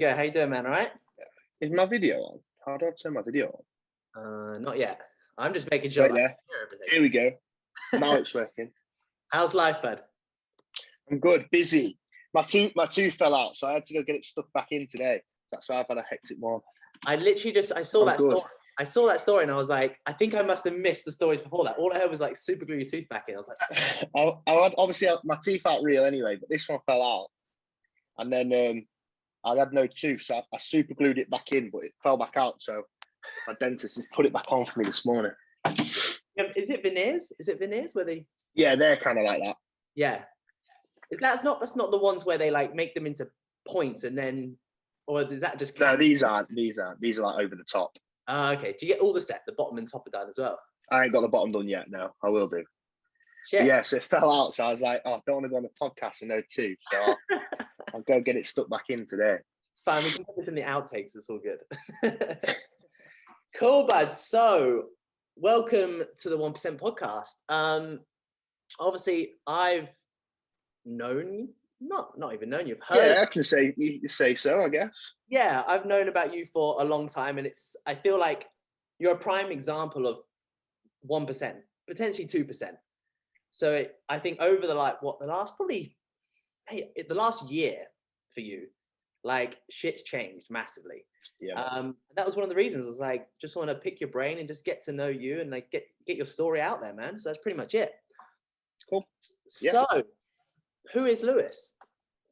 go. How you doing, man? All right? Is my video on? How do I turn my video on? Not yet. I'm just making sure. Right there. Here we go. Now it's working. How's life, bud? I'm good. Busy. My tooth fell out, so I had to go get it stuck back in today. That's why I've had a hectic one. I literally I saw that story. I saw that story and I was like, I think I must have missed the stories before that. All I heard was like super glue your tooth back in. I was like, I had obviously my teeth aren't real anyway, but this one fell out, and then I had no tooth, so I super glued it back in, but it fell back out. So my dentist has put it back on for me this morning. Is it veneers? Is it veneers where they? Yeah, they're kind of like that. Yeah. That's not the ones where they like make them into points and then, or is that just? No, these aren't. These are like over the top. Okay. Do you get all the bottom and top are done as well? I ain't got the bottom done yet. No, I will do. Shit. Yeah, so it fell out. So I was like, oh, I don't want to go on the podcast and no tooth. So I'll go get it stuck back in today. It's fine. We can put this in the outtakes. It's all good. Cool, bud. So welcome to the 1% podcast. Obviously, I've known you. Not even known you. I've heard. Yeah, I can say you say so, I guess. Yeah, I've known about you for a long time, and I feel like you're a prime example of 1%, potentially 2%. So I think over the last year for you, like shit's changed massively. Yeah. That was one of the reasons. I was like, just want to pick your brain and just get to know you and like get your story out there, man. So that's pretty much it. Cool. Yeah. So, who is Lewis?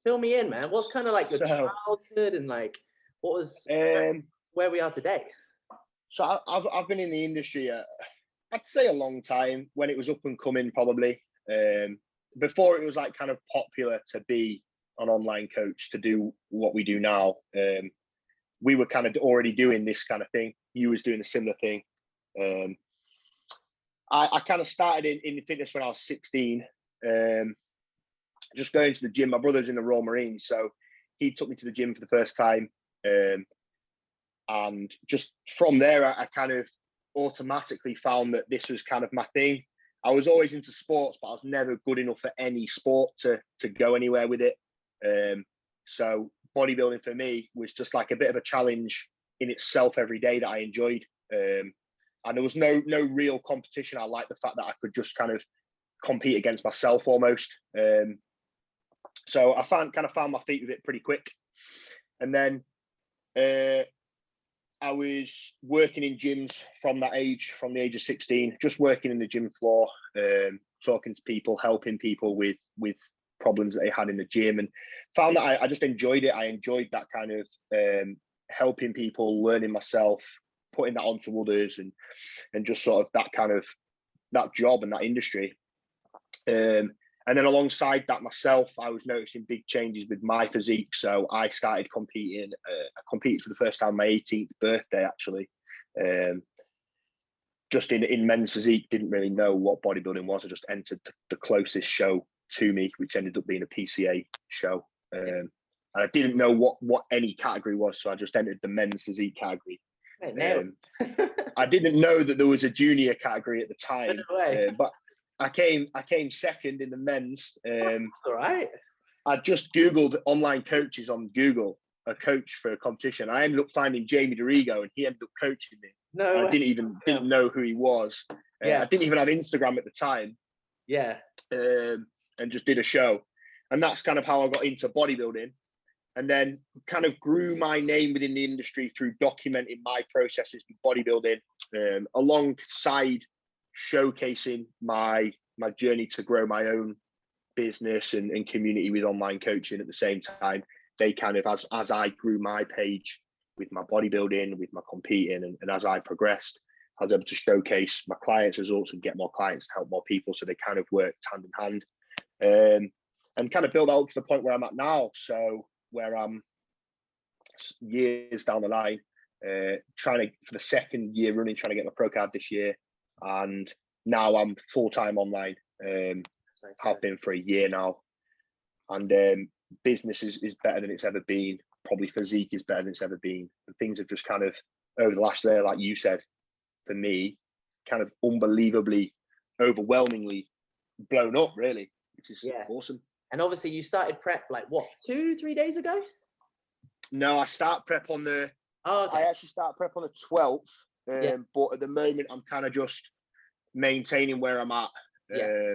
Fill me in, man. What's kind of like your childhood and like what was where we are today? So I've been in the industry, I'd say a long time, when it was up and coming, probably. Before it was like kind of popular to be an online coach, to do what we do now. We were kind of already doing this kind of thing. You was doing a similar thing. I kind of started in fitness when I was 16. Just going to the gym. My brother's in the Royal Marines, so he took me to the gym for the first time. And just from there, I kind of automatically found that this was kind of my thing. I was always into sports, but I was never good enough at any sport to go anywhere with it. So bodybuilding for me was just like a bit of a challenge in itself every day that I enjoyed. And there was no real competition. I liked the fact that I could just kind of compete against myself almost. So I found my feet with it pretty quick. And then I was working in gyms from the age of 16, just working in the gym floor, talking to people, helping people with problems that they had in the gym, and found that I just enjoyed it. I enjoyed that kind of helping people, learning myself, putting that onto others, and just sort of that job and that industry. And then alongside that myself, I was noticing big changes with my physique. So I started competing. I competed for the first time on my 18th birthday, actually. Just in men's physique, didn't really know what bodybuilding was. I just entered the closest show to me, which ended up being a PCA show. And I didn't know what any category was. So I just entered the men's physique category. I didn't know that there was a junior category at the time, but I came second in the men's. That's all right. I just Googled online coaches on Google, a coach for a competition. I ended up finding Jamie DeRigo, and he ended up coaching me. No, I didn't know who he was. I didn't even have Instagram at the time. Yeah. And just did a show, and that's kind of how I got into bodybuilding, and then kind of grew my name within the industry through documenting my processes with bodybuilding, alongside showcasing my journey to grow my own business and community with online coaching at the same time. They kind of, as I grew my page with my bodybuilding, with my competing, and as I progressed, I was able to showcase my clients' results and get more clients to help more people. So they kind of worked hand in hand, and kind of build out to the point where I'm at now. So where I'm years down the line, for the second year running, trying to get my pro card this year. And now I'm full-time online. Have been for a year now, and business is better than it's ever been. Probably physique is better than it's ever been. And things have just kind of, over the last year, like you said, for me, kind of unbelievably, overwhelmingly blown up, really, which is awesome. And obviously you started prep like what, 2-3 days ago? No, I start prep on the. Oh, okay. I actually start prep on the 12th. Yeah. But at the moment, I'm kind of just maintaining where I'm at. Yeah.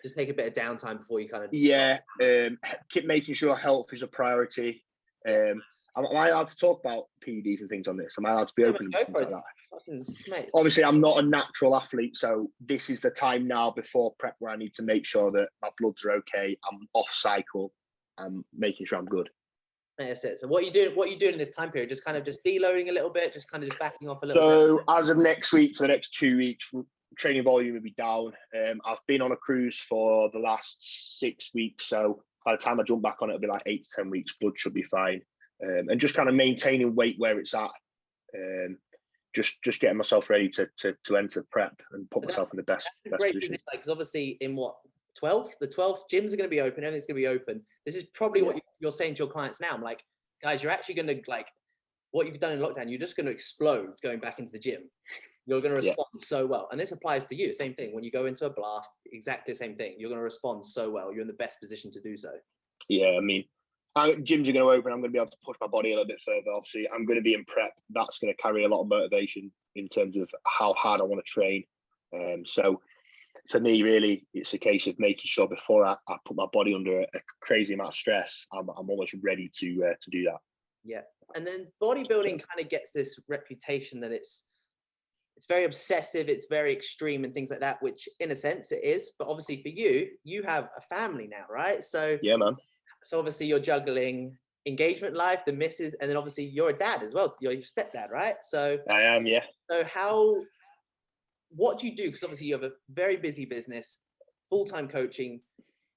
Just take a bit of downtime before you kind of. Yeah. Keep making sure health is a priority. Am I allowed to talk about PEDs and things on this? Am I allowed to be open with things like that? Obviously, I'm not a natural athlete, so this is the time now before prep where I need to make sure that my bloods are okay. I'm off cycle. I'm making sure I'm good. That's it. So what you doing in this time period? Just kind of just deloading a little bit, just kind of just backing off a little bit. So as of next week, for the next 2 weeks, training volume will be down. I've been on a cruise for the last 6 weeks, so by the time I jump back on it, it'll be like 8 to 10 weeks. Blood should be fine, and just kind of maintaining weight where it's at. Just getting myself ready to enter prep and put myself in the best position. Because obviously in what 12th, the 12th gyms are going to be open, everything's going to be open. This is probably what you're saying to your clients now. I'm like, guys, you're actually going to like what you've done in lockdown. You're just going to explode going back into the gym. You're going to respond so well, and this applies to you. Same thing when you go into a blast, exactly the same thing. You're going to respond so well. You're in the best position to do so. Yeah, I mean, gyms are going to open. I'm going to be able to push my body a little bit further. Obviously, I'm going to be in prep. That's going to carry a lot of motivation in terms of how hard I want to train. So for me, really, it's a case of making sure before I put my body under a crazy amount of stress, I'm almost ready to do that. Yeah, and then bodybuilding kind of gets this reputation that it's very obsessive, it's very extreme and things like that, which in a sense it is. But obviously for you have a family now, right? So yeah, man. So obviously you're juggling engagement life, the missus, and then obviously you're a dad as well. You're your stepdad, right? So I am, yeah. So what do you do? Because obviously you have a very busy business, full-time coaching,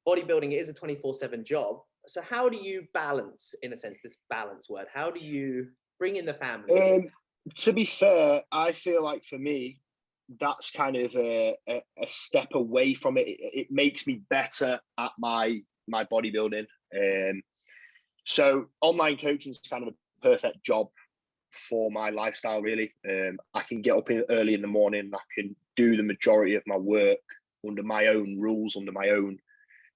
bodybuilding is a 24/7 job. So how do you balance, in a sense, this balance word? How do you bring in the family? To be fair, I feel like for me, that's kind of a step away from it. It makes me better at my bodybuilding. So online coaching is kind of a perfect job for my lifestyle, really. I can get up early in the morning. I can do the majority of my work under my own rules, under my own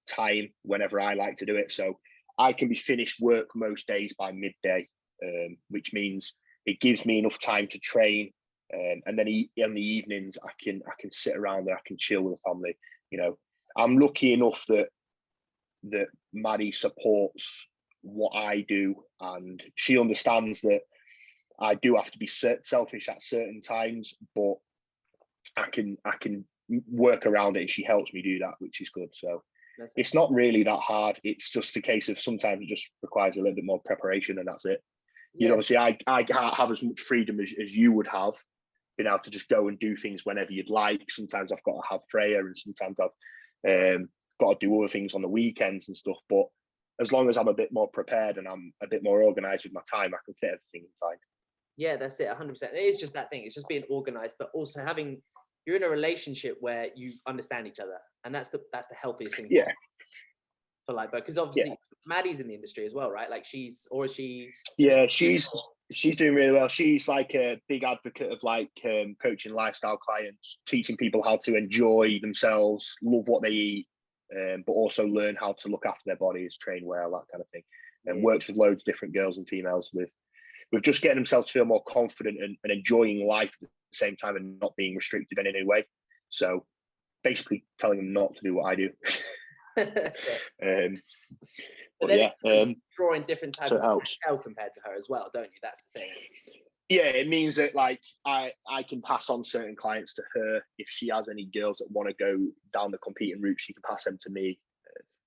time, whenever I like to do it. So I can be finished work most days by midday, which means it gives me enough time to train. And then in the evenings, I can sit around and I can chill with the family. You know, I'm lucky enough that Maddie supports what I do, and she understands that I do have to be selfish at certain times, but I can work around it, and she helps me do that, which is good. So it's not really that hard. It's just a case of sometimes it just requires a little bit more preparation, and that's it. Yeah. You know, obviously I can't have as much freedom as you would have, been able to just go and do things whenever you'd like. Sometimes I've got to have Freya, and sometimes I've got to do other things on the weekends and stuff. But as long as I'm a bit more prepared and I'm a bit more organized with my time, I can fit everything in fine. Yeah, that's it, 100%. It is just that thing. It's just being organized, but also you're in a relationship where you understand each other, and that's the healthiest thing. Yeah. For like, because obviously Maddie's in the industry as well, right? Like she's Yeah, she's doing really well. She's like a big advocate of like coaching lifestyle clients, teaching people how to enjoy themselves, love what they eat, but also learn how to look after their bodies, train well, that kind of thing. And works with loads of different girls and females with just getting themselves to feel more confident and enjoying life at the same time and not being restricted in any way. So basically telling them not to do what I do. But yeah, drawing different types of help compared to her as well, don't you? That's the thing. Yeah, it means that like I can pass on certain clients to her. If she has any girls that want to go down the competing route, she can pass them to me.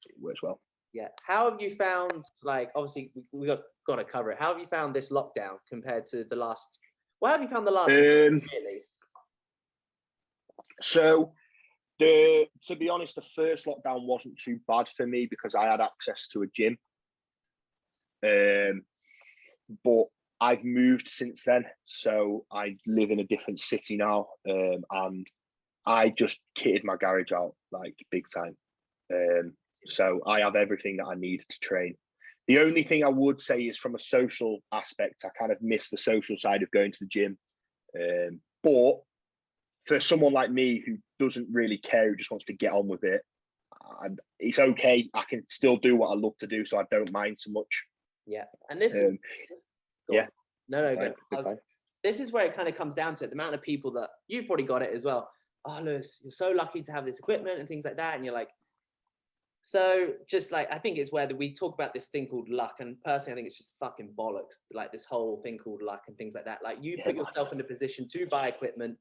It works well. Yeah. How have you found, like, obviously we got to cover it. How have you found this lockdown compared to the last? Well, how have you found the last really? So to be honest, the first lockdown wasn't too bad for me because I had access to a gym. But I've moved since then, so I live in a different city now, and I just kitted my garage out like big time. So I have everything that I need to train. The only thing I would say is from a social aspect, I kind of miss the social side of going to the gym. But for someone like me who doesn't really care, who just wants to get on with it, it's okay. I can still do what I love to do, so I don't mind so much. Yeah. And this Um, yeah. No, Fine, go. This is where it kind of comes down to it, the amount of people that you've probably got it as well. Oh, Lewis, you're so lucky to have this equipment and things like that. And you're like, so just like, I think it's where we talk about this thing called luck. And personally, I think it's just fucking bollocks. Like this whole thing called luck and things like that. Like you put yourself in a position to buy equipment,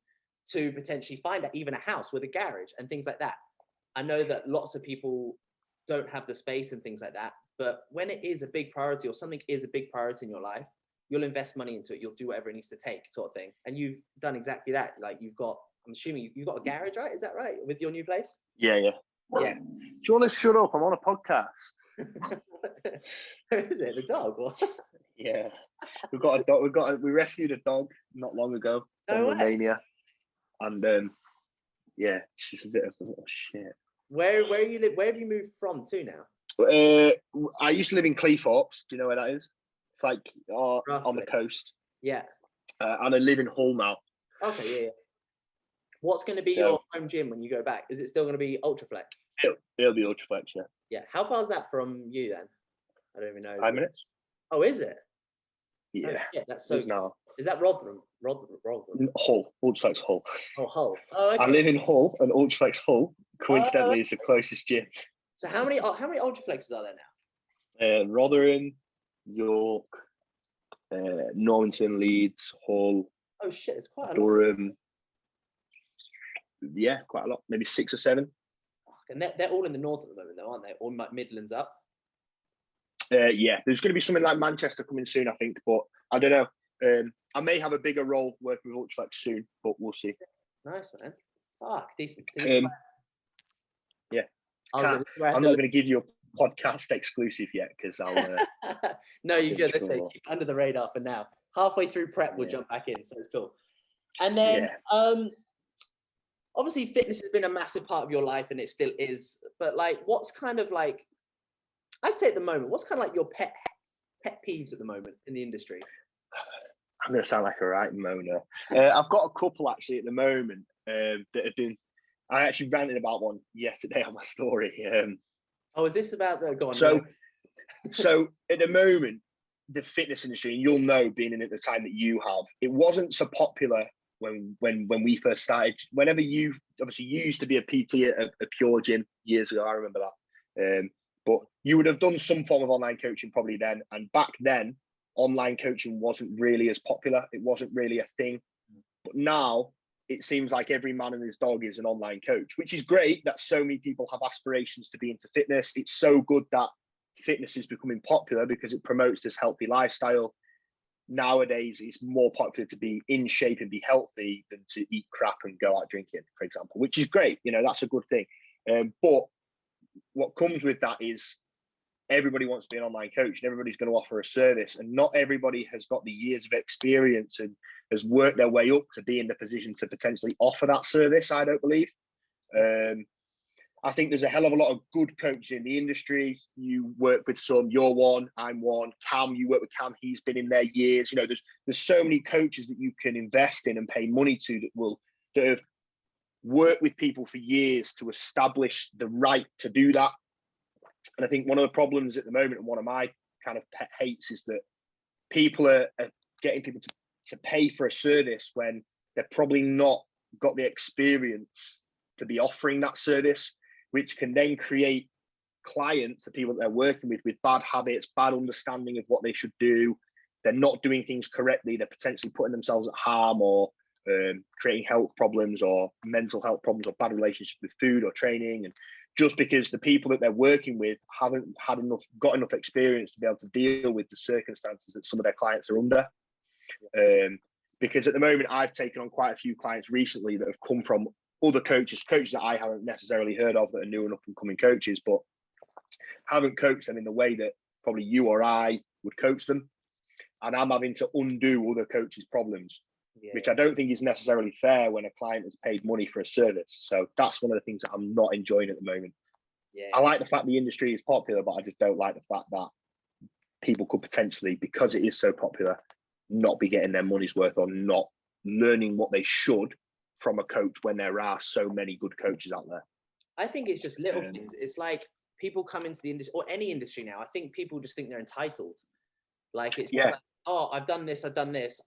to potentially find even a house with a garage and things like that. I know that lots of people don't have the space and things like that. But when it is a big priority or something is a big priority in your life, you'll invest money into it. You'll do whatever it needs to take, sort of thing. And you've done exactly that. Like you've got, I'm assuming you've got a garage, right? Is that right? With your new place? Yeah. Yeah. Do you want to shut up? I'm on a podcast. Where is it? The dog? Yeah. We've got a dog. We rescued a dog not long ago from Romania. And yeah, she's a bit of a little shit. Where you live? Where have you moved from to now? I used to live in Cleethorpes. Do you know where that is? It's like on the coast. Yeah. And I live in Hull now. Okay, yeah. What's going to be your home gym when you go back? Is it still going to be Ultraflex? It'll be Ultraflex, yeah. Yeah. How far is that from you then? I don't even know. 5 minutes. Oh, is it? Yeah. Oh, yeah, that's so. Now. Is that Rotherham? Hull. Ultraflex Hull. Oh, Hull. Oh, okay. I live in Hull, and Ultraflex Hull, coincidentally, is the closest gym. So how many Ultraflexes are there now? Rotherham, York, Normanton, Leeds, Hull. Oh shit, it's quite a lot. Durham. Yeah, quite a lot. Maybe 6 or 7. And they're all in the north at the moment, though, aren't they? All Midlands up. Yeah, there's going to be something like Manchester coming soon, I think, but I don't know. I may have a bigger role working with Ultraflex soon, but we'll see. Nice, man. Fuck, decent. Yeah. I'm not going to give you a podcast exclusive yet because I'll. No, you're good. Let's say keep under the radar for now. Halfway through prep, we'll jump back in, so it's cool. And then, obviously, fitness has been a massive part of your life, and it still is. But like, what's kind of like, I'd say at the moment, what's kind of like your pet peeves at the moment in the industry? I'm going to sound like a right moaner. I've got a couple actually at the moment that have been. I actually ranted about one yesterday on my story. Is this about the? Go on. So at the moment, the fitness industry, and you'll know, being in it at the time that you have, it wasn't so popular when we first started. Whenever you used to be a PT at a pure gym years ago, I remember that. But you would have done some form of online coaching probably then, and back then, online coaching wasn't really as popular. It wasn't really a thing. But now it seems like every man and his dog is an online coach, which is great that so many people have aspirations to be into fitness. It's so good that fitness is becoming popular because it promotes this healthy lifestyle. Nowadays, it's more popular to be in shape and be healthy than to eat crap and go out drinking, for example, which is great. You know, that's a good thing. But what comes with that is everybody wants to be an online coach and everybody's going to offer a service, and not everybody has got the years of experience and has worked their way up to be in the position to potentially offer that service, I don't believe. I think there's a hell of a lot of good coaches in the industry. You work with some, you're one, I'm one. Cam, you work with Cam, he's been in there years. You know, there's so many coaches that you can invest in and pay money to that have worked with people for years to establish the right to do that. And I think one of the problems at the moment, and one of my kind of pet hates, is that people are getting people to pay for a service when they're probably not got the experience to be offering that service, which can then create clients, the people that they're working with bad habits, bad understanding of what they should do. They're not doing things correctly. They're potentially putting themselves at harm, or creating health problems or mental health problems, or bad relationships with food or training. And just because the people that they're working with haven't got enough experience to be able to deal with the circumstances that some of their clients are under. Because at the moment, I've taken on quite a few clients recently that have come from other coaches that I haven't necessarily heard of, that are new and up and coming coaches, but haven't coached them in the way that probably you or I would coach them. And I'm having to undo other coaches' problems, which I don't think is necessarily fair when a client has paid money for a service. So that's one of the things that I'm not enjoying at the moment. I like the fact the industry is popular, but I just don't like the fact that people could potentially, because it is so popular, not be getting their money's worth, or not learning what they should from a coach when there are so many good coaches out there. I think it's just little things. It's like people come into the industry, or any industry now. I think people just think they're entitled. Like, it's just like, oh, I've done this,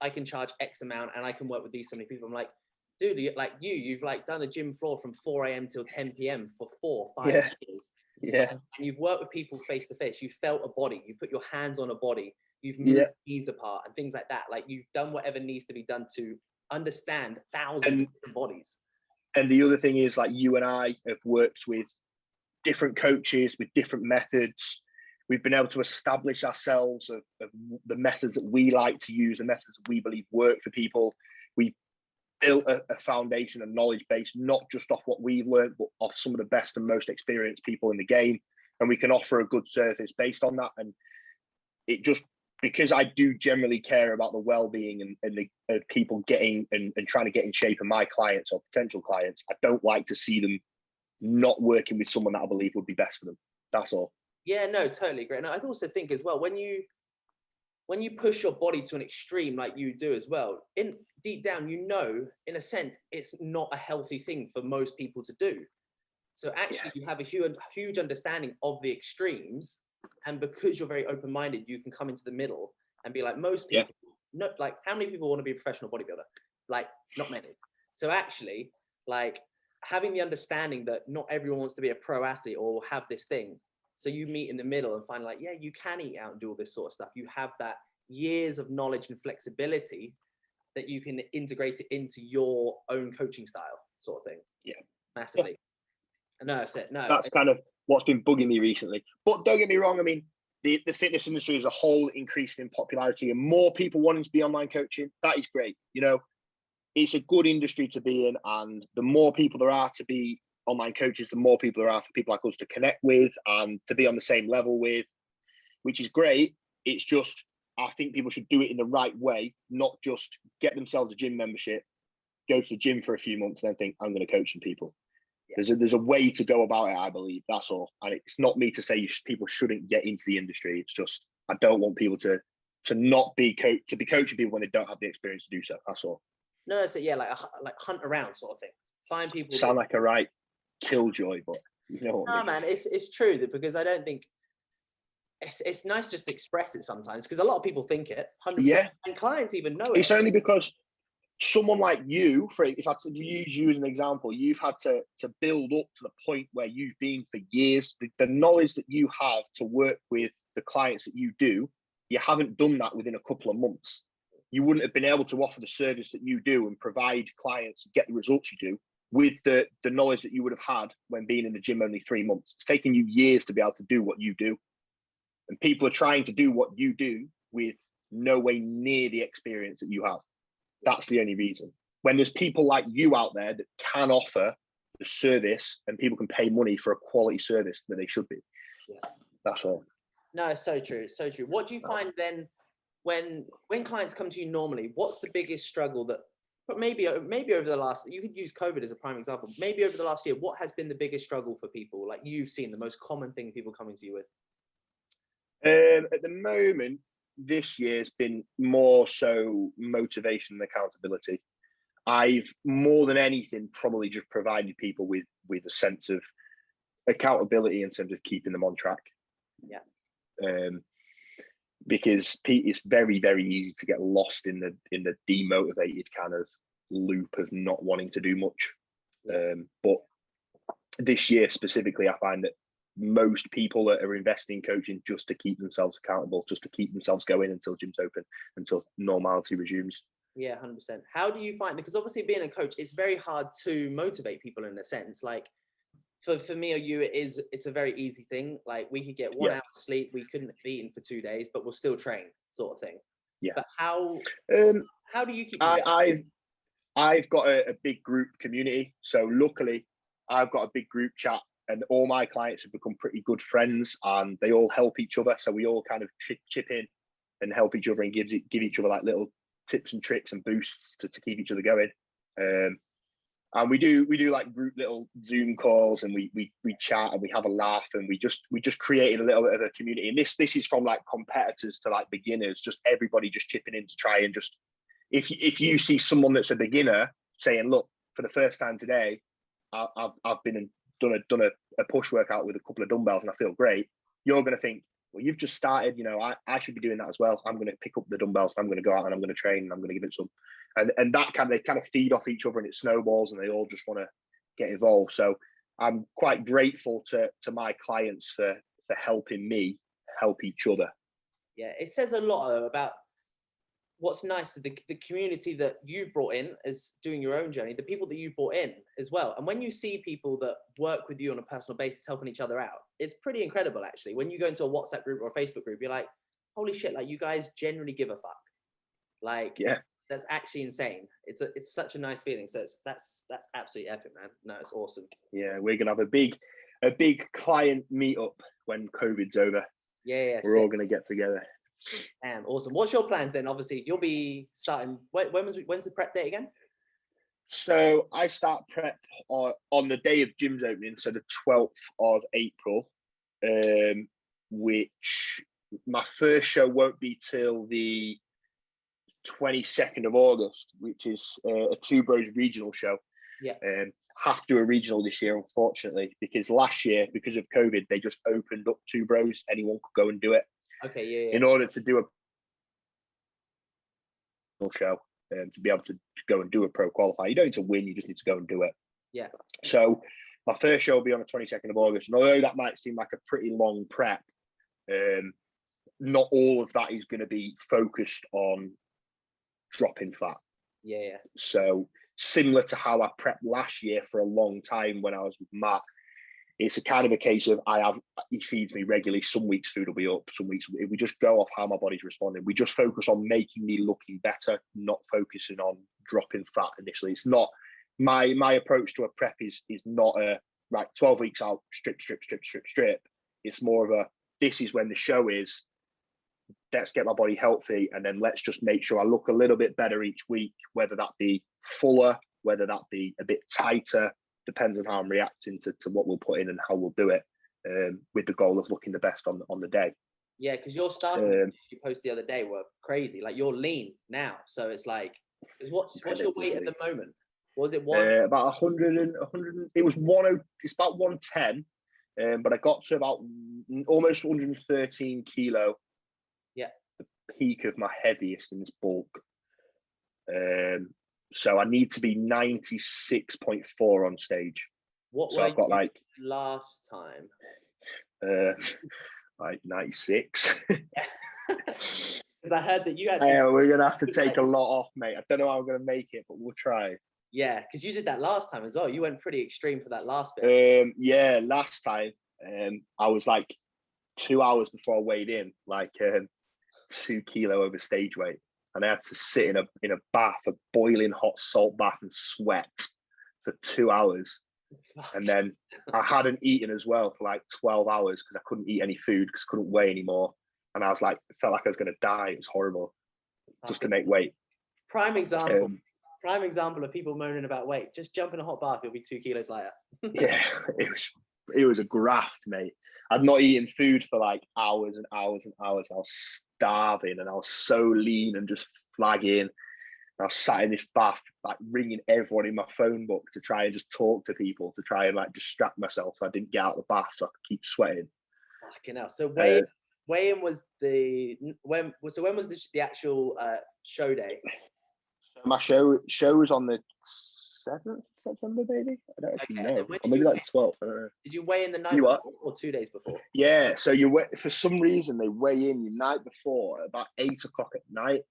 I can charge X amount and I can work with these so many people. I'm like, dude, you've like done a gym floor from 4 a.m. till 10 p.m. for 4 or 5 years. Yeah. And you've worked with people face to face. You felt a body. You put your hands on a body. You've moved knees apart and things like that. Like, you've done whatever needs to be done to understand thousands of different bodies. And the other thing is, like, you and I have worked with different coaches with different methods. We've been able to establish ourselves of the methods that we like to use, the methods that we believe work for people. We've built a foundation and knowledge base, not just off what we've learned, but off some of the best and most experienced people in the game. And we can offer a good service based on that. And it just, because I do generally care about the well-being and the people getting and trying to get in shape, of my clients or potential clients, I don't like to see them not working with someone that I believe would be best for them. That's all. Yeah, no, totally agree. And I also think as well, when you push your body to an extreme like you do as well, in deep down, you know, in a sense, it's not a healthy thing for most people to do. So actually, you have a huge understanding of the extremes, and because you're very open-minded, you can come into the middle and be like, most people, not like, how many people want to be a professional bodybuilder? Like, not many. So actually, like, having the understanding that not everyone wants to be a pro athlete or have this thing. So you meet in the middle and find like, yeah, you can eat out and do all this sort of stuff. You have that years of knowledge and flexibility that you can integrate it into your own coaching style, sort of thing. Yeah. Massively. Yeah. No, that's it. No. That's kind of what's been bugging me recently. But don't get me wrong, I mean, the fitness industry as a whole increased in popularity and more people wanting to be online coaching. That is great. You know, it's a good industry to be in, and the more people there are to be online coaches, the more people there are for people like us to connect with and to be on the same level with, which is great. It's just, I think people should do it in the right way, not just get themselves a gym membership, go to the gym for a few months and then think, I'm going to coach some people. Yeah. There's a way to go about it, I believe. That's all. And it's not me to say people shouldn't get into the industry. It's just, I don't want people to not be to be coaching people when they don't have the experience to do so. That's all. No, that's it. Yeah, like hunt around sort of thing. Find people. Sound like a right killjoy, but you know what I mean. Man, it's true, that because I don't think it's nice just to express it sometimes, because a lot of people think it 100%, yeah, and clients even know it. It's only because someone like you, if I had to use you as an example, you've had to build up to the point where you've been for years. The knowledge that you have to work with the clients that you do, you haven't done that within a couple of months. You wouldn't have been able to offer the service that you do and provide clients and get the results you do with the knowledge that you would have had when being in the gym only 3 months. It's taken you years to be able to do what you do. And people are trying to do what you do with no way near the experience that you have. That's the only reason. When there's people like you out there that can offer the service and people can pay money for a quality service that they should be. Yeah. That's all. No, it's so true. So true. What do you find then when clients come to you normally? What's the biggest struggle that, but maybe over the last, you could use COVID as a prime example, maybe over the last year, what has been the biggest struggle for people? Like, you've seen the most common thing people coming to you with? At the moment, this year's been more so motivation and accountability. I've more than anything probably just provided people with a sense of accountability in terms of keeping them on track. Yeah. Because it's very, very easy to get lost in the demotivated kind of loop of not wanting to do much. But this year specifically, I find that most people are investing in coaching just to keep themselves accountable, just to keep themselves going until gyms open, until normality resumes. Yeah, 100%. How do you find, because obviously being a coach, it's very hard to motivate people in a sense. Like for me or you, it's a very easy thing. Like, we could get 1 hour sleep, we couldn't have eaten for 2 days, but we'll still train, sort of thing. Yeah. But how do you keep? I've got a big group community, so luckily I've got a big group chat, and all my clients have become pretty good friends, and they all help each other. So we all kind of chip in and help each other and give each other like little tips and tricks and boosts to keep each other going. And we do like group little Zoom calls, and we chat and we have a laugh, and we just created a little bit of a community. And this is from like competitors to like beginners, just everybody just chipping in to try and just, if you see someone that's a beginner saying, look, for the first time today, I've been and done a push workout with a couple of dumbbells and I feel great, you're going to think, well, you've just started, I should be doing that as well. I'm going to pick up the dumbbells, I'm going to go out and I'm going to train and I'm going to give it some. And that they kind of feed off each other and it snowballs and they all just want to get involved. So I'm quite grateful to my clients for helping me help each other. Yeah, it says a lot though about what's nice is the community that you've brought in as doing your own journey, the people that you've brought in as well. And when you see people that work with you on a personal basis, helping each other out, it's pretty incredible actually. When you go into a WhatsApp group or a Facebook group, you're like, holy shit, like you guys generally give a fuck. Like, yeah, that's actually insane. It's such a nice feeling. So that's absolutely epic, man. No, it's awesome. Yeah, we're gonna have a big client meetup when COVID's over. Yeah, we're all gonna get together. Damn, awesome. What's your plans then? Obviously, you'll be starting. When's the prep date again? So I start prep on the day of gym's opening, so the 12th of April, which my first show won't be till the 22nd of August, which is a Two Bros regional show. Yeah. Have to do a regional this year, unfortunately, because last year, because of COVID, they just opened up Two Bros. Anyone could go and do it. Okay, yeah. In order to do a show, to be able to go and do a pro qualifier, you don't need to win, you just need to go and do it. Yeah. So my first show will be on the 22nd of August. And although that might seem like a pretty long prep, not all of that is going to be focused on dropping fat. Yeah. So similar to how I prepped last year for a long time when I was with Matt, it's a kind of a case of he feeds me regularly. Some weeks food will be up, some weeks we just go off how my body's responding. We just focus on making me looking better, not focusing on dropping fat initially. It's not my approach to a prep is not a right 12 weeks out, strip. It's more of a, this is when the show is, let's get my body healthy, and then let's just make sure I look a little bit better each week, whether that be fuller, whether that be a bit tighter, depends on how I'm reacting to what we'll put in and how we'll do it, with the goal of looking the best on the day. Yeah, because your stuff you posted the other day were crazy. Like you're lean now, so it's like, what's your weight at the moment? Was it about 100 and 100? It was it's about 110, but I got to about almost 113 kilo. Yeah, the peak of my heaviest in this bulk. So I need to be 96.4 on stage. What so were I've got you last time? Like 96. Because I heard that you had we're gonna have to take a lot off, mate. I don't know how I'm gonna make it, but we'll try. Yeah, because you did that last time as well. You went pretty extreme for that last bit. Yeah, last time I was like 2 hours before I weighed in, like 2 kilo over stage weight, and I had to sit in a bath, a boiling hot salt bath, and sweat for 2 hours. And then I hadn't eaten as well for like 12 hours because I couldn't eat any food because I couldn't weigh anymore. And I was like, felt like I was going to die. It was horrible, just to make weight. Prime example of people moaning about weight. Just jump in a hot bath, you'll be 2 kilos lighter. Yeah, it was a graft, mate. I'd not eaten food for like hours and hours and hours. I was starving and I was so lean and just flagging. I was sat in this bath, like ringing everyone in my phone book to try and just talk to people, to try and like distract myself so I didn't get out of the bath so I could keep sweating. Fucking hell. So weigh-in was when was the actual show day? My show was on the 7th September, maybe. I don't actually know. Or maybe like the 12th. I don't know. Did you weigh in the night before or 2 days before? Yeah. So for some reason they weigh in the night before about 8 o'clock at night.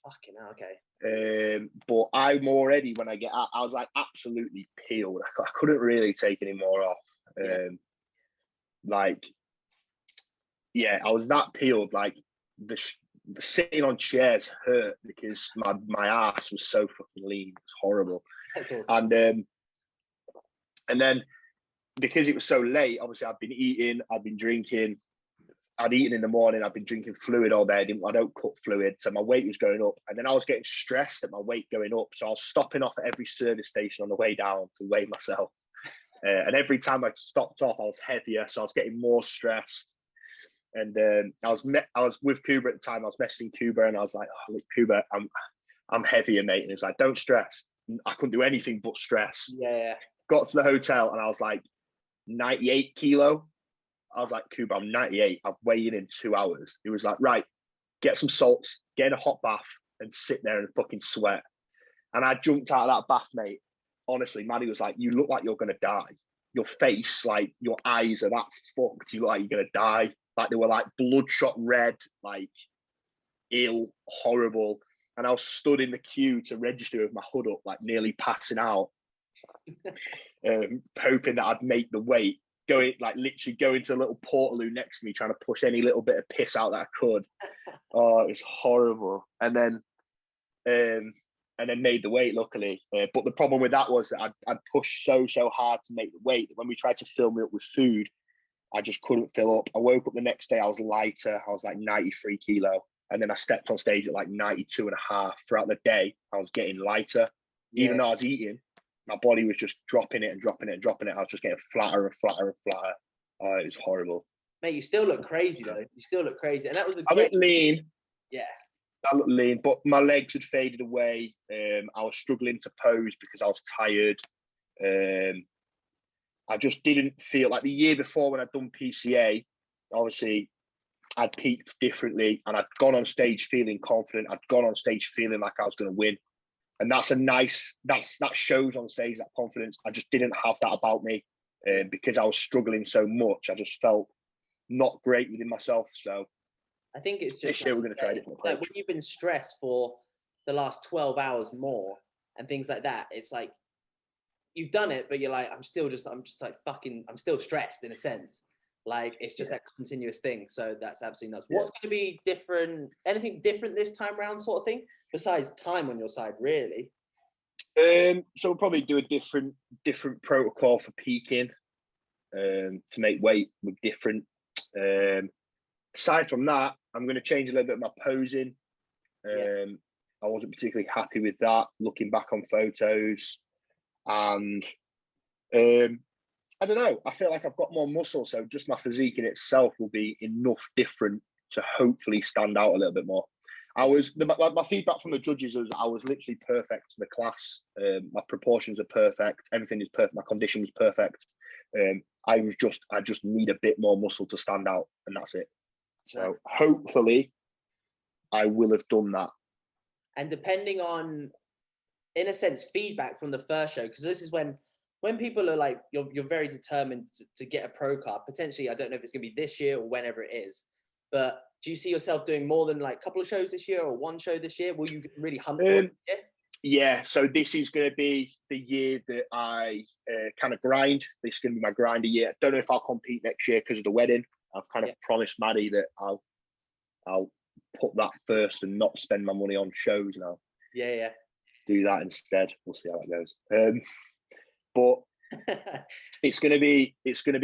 Fucking hell, okay. But I'm already, when I get out, I was like absolutely peeled. I couldn't really take any more off. Like, yeah, I was that peeled. Like the sitting on chairs hurt because my ass was so fucking lean. It was horrible. That's awesome. And then because it was so late, obviously I've been eating, I've been drinking. I'd eaten in the morning, I've been drinking fluid all day. I don't cut fluid, so my weight was going up. And then I was getting stressed at my weight going up. So I was stopping off at every service station on the way down to weigh myself. And every time I stopped off, I was heavier, so I was getting more stressed. And I was with Kuba at the time. I was messaging Kuba, and I was like, "Oh, look, Kuba, I'm heavier, mate." And he's like, "Don't stress." I couldn't do anything but stress. Yeah. Got to the hotel, and I was like 98 kilo. I was like, Cuba, I'm 98. I'm weighing in 2 hours. He was like, right, get some salts, get in a hot bath and sit there and fucking sweat. And I jumped out of that bath, mate. Honestly, Maddie was like, you look like you're going to die. Your face, like your eyes are that fucked. You look like you're going to die. Like they were like bloodshot red, like ill, horrible. And I was stood in the queue to register with my hood up, like nearly passing out, hoping that I'd make the weight. Literally going to a little portaloo next to me, trying to push any little bit of piss out that I could. Oh, it was horrible. And then made the weight, luckily. But the problem with that was that I'd pushed so hard to make the weight that when we tried to fill me up with food, I just couldn't fill up. I woke up the next day, I was lighter. I was like 93 kilo. And then I stepped on stage at like 92 and a half. Throughout the day, I was getting lighter. Yeah. Even though I was eating, my body was just dropping it and dropping it and dropping it. I was just getting flatter and flatter and flatter. Oh, it was horrible. Mate, you still look crazy though. You still look crazy. And that was I looked lean. Yeah. I looked lean, but my legs had faded away. I was struggling to pose because I was tired. I just didn't feel like the year before when I'd done PCA, obviously I'd peaked differently and I'd gone on stage feeling confident. I'd gone on stage feeling like I was going to win. And that shows on stage, that confidence. I just didn't have that about me because I was struggling so much. I just felt not great within myself. So I think it's just this year we're going to try a different approach. Like when you've been stressed for the last 12 hours more and things like that, it's like you've done it, but you're like, I'm still like fucking, I'm still stressed in a sense. Like it's just that continuous thing. So that's absolutely nuts. What's going to be different? Anything different this time round, sort of thing, besides time on your side, really? So we'll probably do a different protocol for peaking to make weight with different. Aside from that, I'm going to change a little bit of my posing. I wasn't particularly happy with that, looking back on photos. And I don't know, I feel like I've got more muscle, so just my physique in itself will be enough different to hopefully stand out a little bit more. My feedback from the judges was I was literally perfect for the class. My proportions are perfect, everything is perfect, my condition was perfect. I just need a bit more muscle to stand out, and that's it. So hopefully I will have done that. And depending on, in a sense, feedback from the first show, because this is when people are like, you're very determined to get a pro card, potentially. I don't know if it's going to be this year or whenever it is, but do you see yourself doing more than like a couple of shows this year or one show this year? Will you really hunt for it? Yeah, so this is going to be the year that I kind of grind. This is going to be my grinder year. I don't know if I'll compete next year because of the wedding. I've kind of promised Maddie that I'll put that first and not spend my money on shows now. Yeah. Do that instead. We'll see how that goes. But it's going to be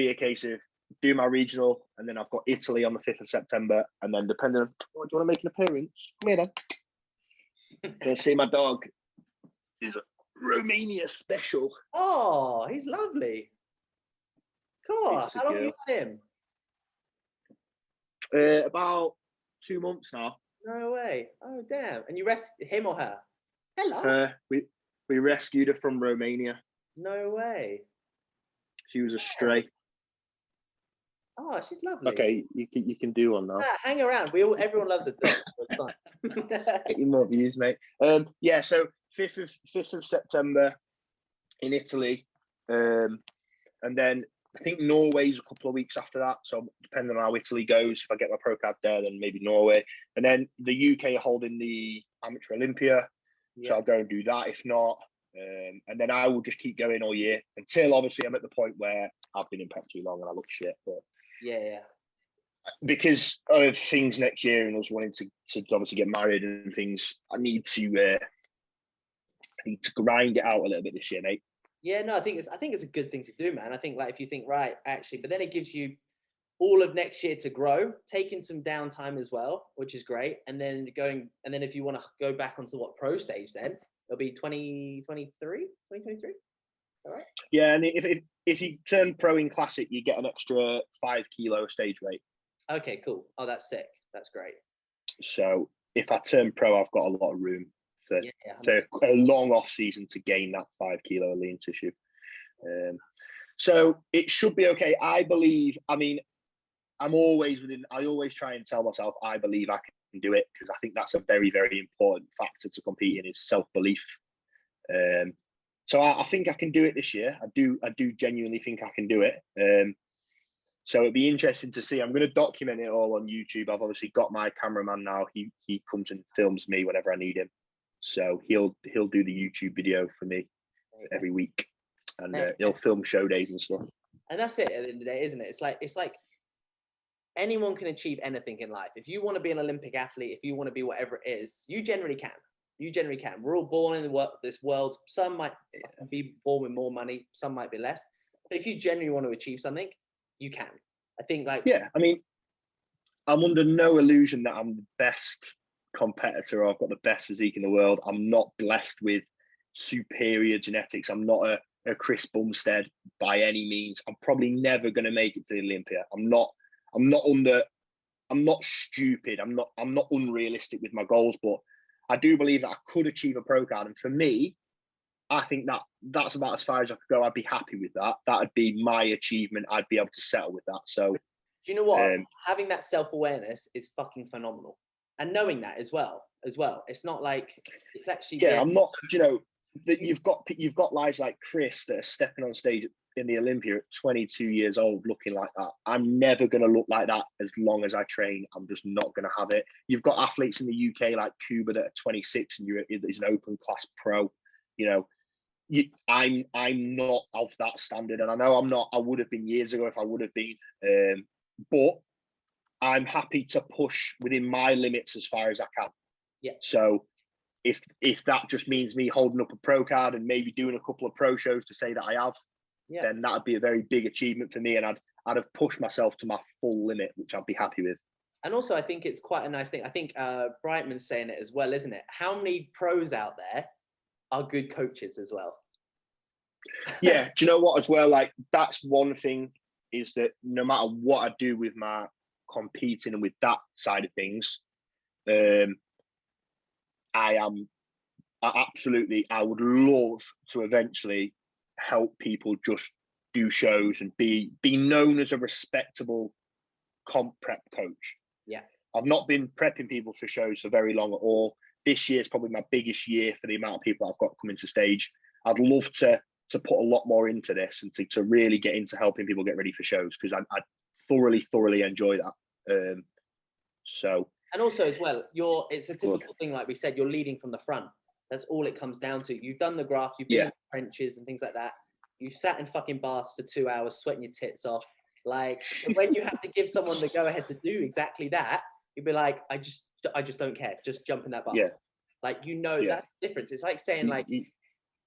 a case of do my regional, and then I've got Italy on the 5th of September, and then depending on, do you want to make an appearance? Come here then. Go see my dog. He's a Romania special. Oh, he's lovely. Cool. How long have you had him? About 2 months now. No way. Oh, damn. And you rescued him or her? Hello. We rescued her from Romania. No way. She was a stray. Oh, she's lovely. Okay, you can do one now. Hang around. Everyone loves it. It's fun. Get you more views, mate. Yeah. So 5th of September in Italy, and then I think Norway's a couple of weeks after that. So depending on how Italy goes, if I get my pro card there, then maybe Norway, and then the UK are holding the Amateur Olympia. So I'll go and do that. If not, and then I will just keep going all year until obviously I'm at the point where I've been in prep too long and I look shit. But yeah. Because of things next year and us wanting to obviously get married and things, I need to grind it out a little bit this year, mate. Yeah, no, I think it's a good thing to do, man. I think like if you think right, actually, but then it gives you all of next year to grow, taking some downtime as well, which is great. And then if you want to go back onto what pro stage, then it'll be 2023. All right. Yeah, and if you turn pro in classic, you get an extra 5 kilo stage weight. Okay, cool. Oh, that's sick. That's great. So if I turn pro, I've got a lot of room for a long off season to gain that 5 kilo of lean tissue. So it should be okay. I believe. I mean, I always try and tell myself I believe I can do it, because I think that's a very, very important factor to competing is self-belief. So I think I can do it this year. I do genuinely think I can do it. So it'd be interesting to see. I'm going to document it all on YouTube. I've obviously got my cameraman now. He comes and films me whenever I need him. So he'll do the YouTube video for me every week, and he'll film show days and stuff. And that's it at the end of the day, isn't it? It's like anyone can achieve anything in life. If you want to be an Olympic athlete, if you want to be whatever it is, you generally can. You generally can. We're all born in this world. Some might be born with more money. Some might be less. But if you genuinely want to achieve something, you can. I think yeah, I mean, I'm under no illusion that I'm the best competitor or I've got the best physique in the world. I'm not blessed with superior genetics. I'm not a Chris Bumstead by any means. I'm probably never going to make it to the Olympia. I'm not stupid. I'm not unrealistic with my goals, but I do believe that I could achieve a pro card. And for me, I think that's about as far as I could go. I'd be happy with that. That'd be my achievement. I'd be able to settle with that. So, do you know what? Having that self-awareness is fucking phenomenal, and knowing that as well. It's not like it's actually. Yeah, I'm not. You know, that you've got guys like Chris that are stepping on stage in the Olympia at 22 years old, looking like that. I'm never going to look like that as long as I train. I'm just not going to have it. You've got athletes in the UK like Cuba that are 26 and is an open class pro. You know. I'm not of that standard, and I know I'm not. I would have been years ago if I would have been, but I'm happy to push within my limits as far as I can. Yeah. So if that just means me holding up a pro card and maybe doing a couple of pro shows to say that I have, then that'd be a very big achievement for me, and I'd have pushed myself to my full limit, which I'd be happy with. And also, I think it's quite a nice thing. I think Brightman's saying it as well, isn't it? How many pros out there are good coaches as well? Yeah, do you know what as well? Like, that's one thing, is that no matter what I do with my competing and with that side of things, I would love to eventually help people just do shows and be known as a respectable comp prep coach. Yeah. I've not been prepping people for shows for very long at all. This year is probably my biggest year for the amount of people I've got coming to stage. I'd love to put a lot more into this and to really get into helping people get ready for shows, because I thoroughly enjoy that. And also as well, it's a typical thing, like we said, you're leading from the front. That's all it comes down to. You've done the graph, you've been in the trenches and things like that. You've sat in fucking baths for 2 hours, sweating your tits off. Like, so when you have to give someone the go ahead to do exactly that, you'd be like, I just don't care. Just jump in that bath. Yeah. Like, that's the difference. It's like saying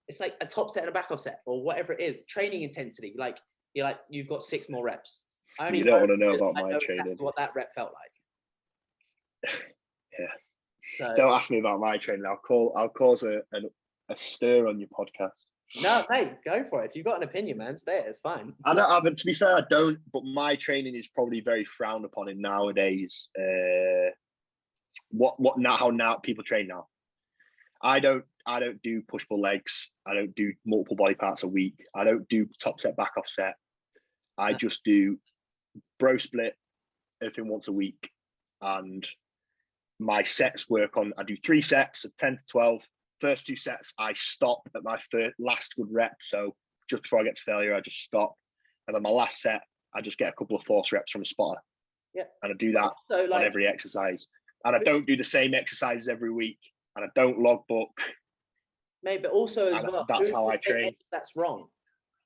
it's like a top set and a back off set or whatever it is. Training intensity. Like, you've got 6 more reps. You don't want to know about my training. Exactly what that rep felt like. Yeah. So don't ask me about my training. I'll cause a stir on your podcast. No, hey, go for it. If you've got an opinion, man, say it. It's fine. I don't. To be fair, I don't. But my training is probably very frowned upon in nowadays. How now people train now. I don't do push pull legs. I don't do multiple body parts a week. I don't do top set, back off set. I just do bro split everything once a week, and my sets work on. I do 3 sets of 10 to 12. First 2 sets, I stop at my last good rep. So just before I get to failure, I just stop. And then my last set, I just get a couple of force reps from a spotter. Yeah. And I do that on every exercise. And I don't do the same exercises every week. And I don't logbook. Mate, but also as well, that's how I train. That's wrong.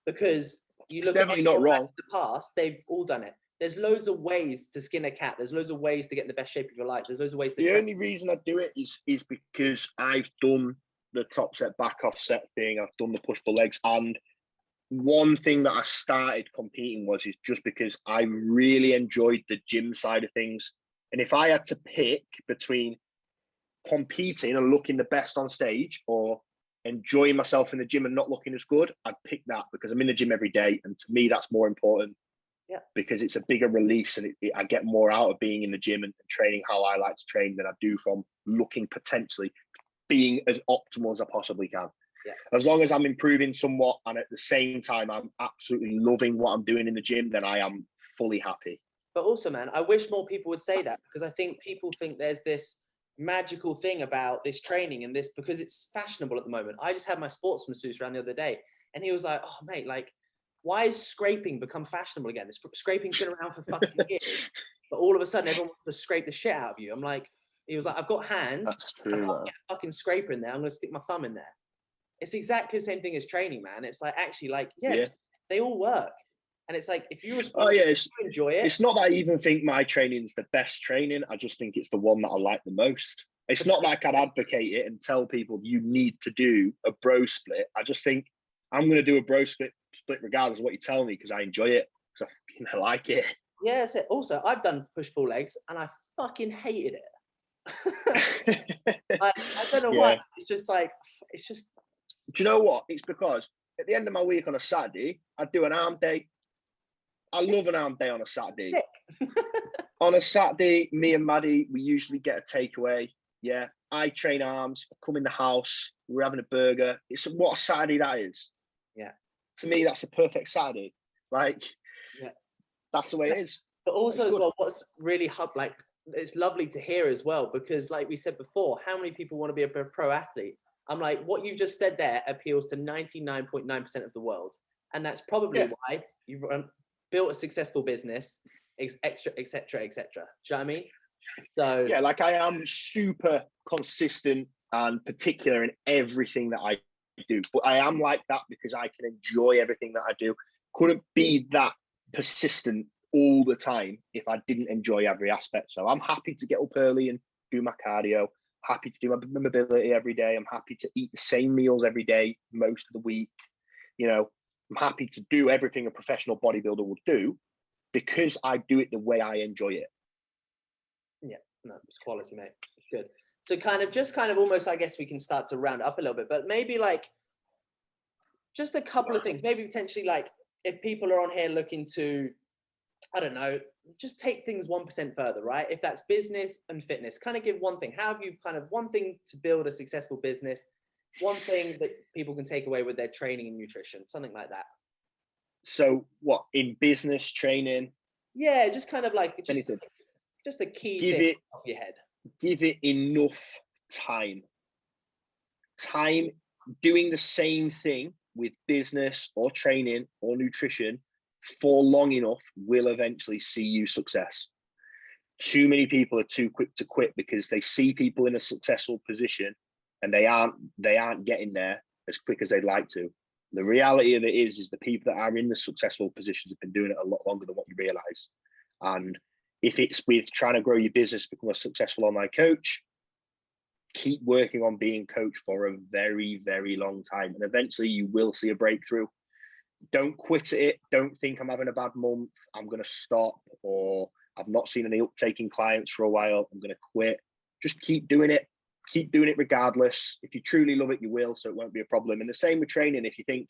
Because you look definitely not wrong. In the past, they've all done it. There's loads of ways to skin a cat. There's loads of ways to get in the best shape of your life. There's loads of ways to The only reason I do it is because I've done the top set, back off set thing. I've done the push pull legs. And one thing that I started competing is just because I really enjoyed the gym side of things. And if I had to pick between competing and looking the best on stage or enjoying myself in the gym and not looking as good, I'd pick that, because I'm in the gym every day. And to me, that's more important. Yeah. Because it's a bigger release, and I get more out of being in the gym and training how I like to train than I do from looking potentially being as optimal as I possibly can. Yeah. As long as I'm improving somewhat and at the same time I'm absolutely loving what I'm doing in the gym, then I am fully happy. But also, man, I wish more people would say that, because I think people think there's this magical thing about this training and this, because it's fashionable at the moment. I just had my sports masseuse around the other day, and he was like, oh, mate, like, why is scraping become fashionable again? Scraping's been around for fucking years, but all of a sudden everyone wants to scrape the shit out of you. I'm like, he was like, I've got hands. That's I true. can't get a fucking scraper in there. I'm going to stick my thumb in there. It's exactly the same thing as training, man. It's like, actually, like, yeah. They all work. And it's like, if you respond, you enjoy it. It's not that I even think my training is the best training. I just think it's the one that I like the most. It's not like I'd advocate it and tell people you need to do a bro split. I just think I'm going to do a bro split regardless of what you tell me, because I enjoy it, because I like it. Yeah, so also, I've done push-pull legs and I fucking hated it. I don't know why. It's just like, it's just... Do you know what? It's because at the end of my week on a Saturday, I do an arm day. I love an arm day on a Saturday. On a Saturday, me and Maddie, we usually get a takeaway. Yeah, I train arms, I come in the house, we're having a burger. It's what a Saturday that is. Yeah. To me, that's a perfect Saturday. Like, that's the way it is. But also as well, what's really like, it's lovely to hear as well, because like we said before, how many people want to be a pro athlete? I'm like, what you just said there appeals to 99.9% of the world. And that's probably why you've built a successful business, et cetera, et cetera. Do you know what I mean? So yeah, like I am super consistent and particular in everything that I do, but I am like that because I can enjoy everything that I do. Couldn't be that persistent all the time if I didn't enjoy every aspect. So I'm happy to get up early and do my cardio, happy to do my mobility every day. I'm happy to eat the same meals every day, most of the week. You know, I'm happy to do everything a professional bodybuilder would do because I do it the way I enjoy it. Yeah, no, it's quality, mate. Good. So kind of almost, I guess we can start to round up a little bit, but maybe like just a couple of things, maybe potentially like if people are on here looking to, I don't know, just take things 1% further, right? If that's business and fitness, kind of give one thing. How have you kind of one thing to build a successful business, one thing that people can take away with their training and nutrition, something like that? So what, in business training? Yeah, just kind of like, just a key thing off your head. Give it enough time. Time doing the same thing with business or training or nutrition for long enough will eventually see you success. Too many people are too quick to quit because they see people in a successful position and they aren't getting there as quick as they'd like to. The reality of it is the people that are in the successful positions have been doing it a lot longer than what you realize. And if it's with trying to grow your business, become a successful online coach, keep working on being coached for a very, very long time. And eventually you will see a breakthrough. Don't quit at it. Don't think I'm having a bad month, I'm going to stop, or I've not seen any uptake in clients for a while, I'm going to quit. Just keep doing it. Keep doing it regardless. If you truly love it, you will, so it won't be a problem. And the same with training. If you think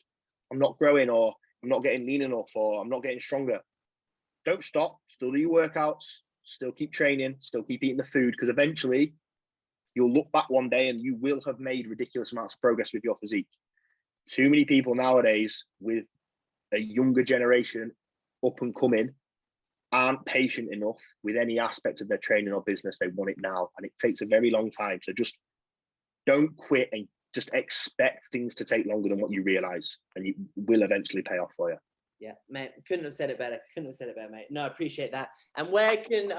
I'm not growing, or I'm not getting lean enough, or I'm not getting stronger, don't stop. Still do your workouts, still keep training, still keep eating the food, because eventually you'll look back one day and you will have made ridiculous amounts of progress with your physique. Too many people nowadays with a younger generation up and coming aren't patient enough with any aspect of their training or business. They want it now, and it takes a very long time. So just don't quit and just expect things to take longer than what you realize, and it will eventually pay off for you. Yeah, mate, couldn't have said it better, mate. No, I appreciate that. And where can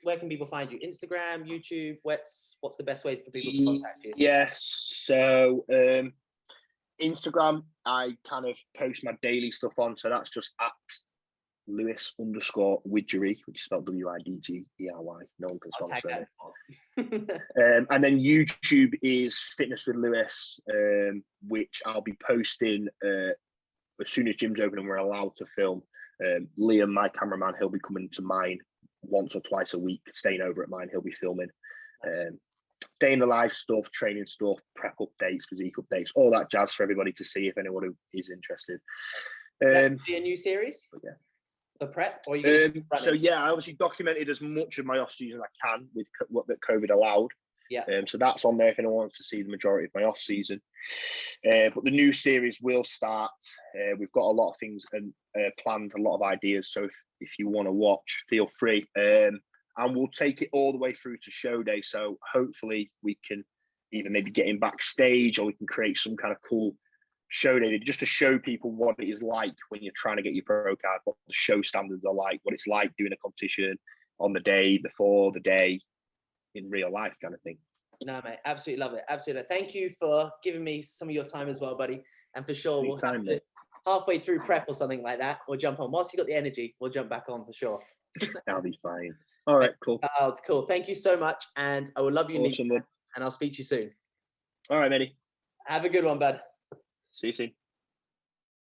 where can people find you? Instagram, YouTube? What's the best way for people to contact you? Yes, so Instagram, I kind of post my daily stuff on, so that's just at Lewis_Widgery, which is spelled Widgery. No one can spell it. And then YouTube is Fitness with Lewis, which I'll be posting as soon as gym's open and we're allowed to film. Liam, my cameraman, he'll be coming to mine once or twice a week, staying over at mine. He'll be filming day in the life stuff, training stuff, prep updates, physique updates, all that jazz for everybody to see if anyone who is interested. Is that be a new series? Yeah. The prep? Or so yeah, I obviously documented as much of my off season as I can with what that COVID allowed. Yeah. So that's on there if anyone wants to see the majority of my off season. But the new series will start. We've got a lot of things and planned, a lot of ideas. So if you want to watch, feel free. And we'll take it all the way through to show day. So hopefully we can either maybe get in backstage, or we can create some kind of cool show day just to show people what it is like when you're trying to get your pro card, what the show standards are like, what it's like doing a competition on the day before the day in real life kind of thing. No, mate, absolutely love it. Absolutely. Thank you for giving me some of your time as well, buddy. And for sure, we'll have to, halfway through prep or something like that, we'll jump on. Once you got the energy, we'll jump back on for sure. That'll be fine. All right, cool. Oh, it's cool. Thank you so much. And I will love you, awesome, and I'll speak to you soon. All right, Manny. Have a good one, bud. See you soon.